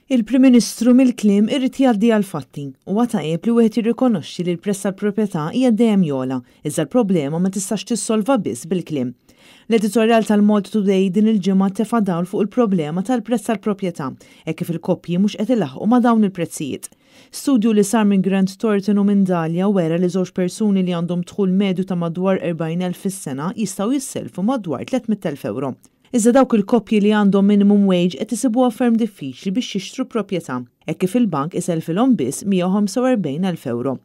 Il-Prim Ministru mill-kliem irrid jgħaddi għall-fatti u tajjeb li wieħed jirrikonoxxi li l-prezz tal-proprjetà hija dejjem jola, iżda l-problema ma tistax tissolva biss bil-kliem. L-editorjal tal-Malta Today din il-ġimgħa tefa' dawl fuq il-problema tal-prezz tal-proprjetà hekk kif il-koppji mhux qed ilaħħqu ma' dawn il-prezzijiet. Studju li sar minn Grant Thornton u minn Dalja wera li żewġ persuni li għandhom dħul medju ta' madwar 40,000 fis-sena jistgħu jisselfu madwar 300,000 euro. Iżda dawk il-koppji li għandhom minimum wage qed isibuha ferm diffiċli biex jixtru proprjetà, hekk kif il-bank iselfilhom biss 145,000 euro.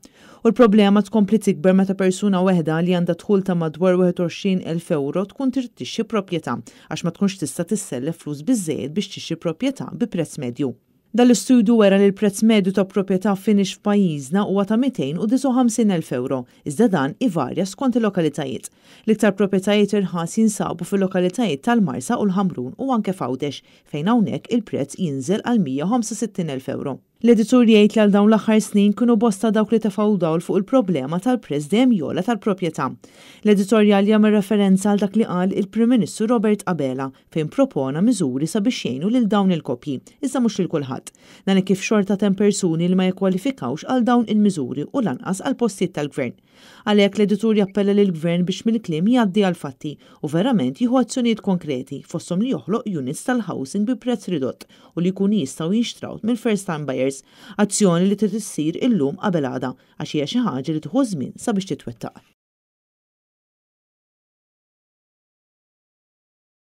U l-problema tkompli tikber meta persuna weħda li għandha dħul ta' madwar 21,000 euro tkun trid tixtri proprjetà għax ma tkunx tista' tissellef flus biżżejjed biex tixtri proprjetà bi prezz medju. Dal-istudju wera li l-prezz medju ta' proprjetà finix f'pajjiżna huwa ta' 259,000 euro, iżda dan ivarja skont il-lokalitajiet. L-iktar proprjetajiet irħas jinsabu fil-lokalitajiet tal-Marsa u l-Ħamrun u anke f'Għawdex fejn hawnhekk il-prezz jinżel għal 165,000 euro. L-editur jgħid li għal dawn l-aħħar snin kienu bosta dawk li tefgħu dawl fuq il-problema tal-prezz dejjem jola tal-proprjetà. L-editorjal jagħmel referenza għal dak li qal il-Prim Ministru Robert Abela fejn propona miżuri sabiex jgħinu lil dawn il-koppji, iżda mhux lil kulħadd. Dan kif xorta hemm persuni li ma jikkwalifikawx għal dawn il-miżuri u lanqas għal postijiet tal-gvern. Għalhekk l-editur jappella lill-gvern biex mill-kliem jgħaddi għal fatti u verament jieħu azzjonijiet konkreti fosthom li joħloq units tal-housing bi prezz ridott u li jkunu jistgħu jinxtraw mill-first time buyers, azzjoni li trid issir illum qabel għada għax hija xi ħaġa li tieħu żmien sabiex titwettaq.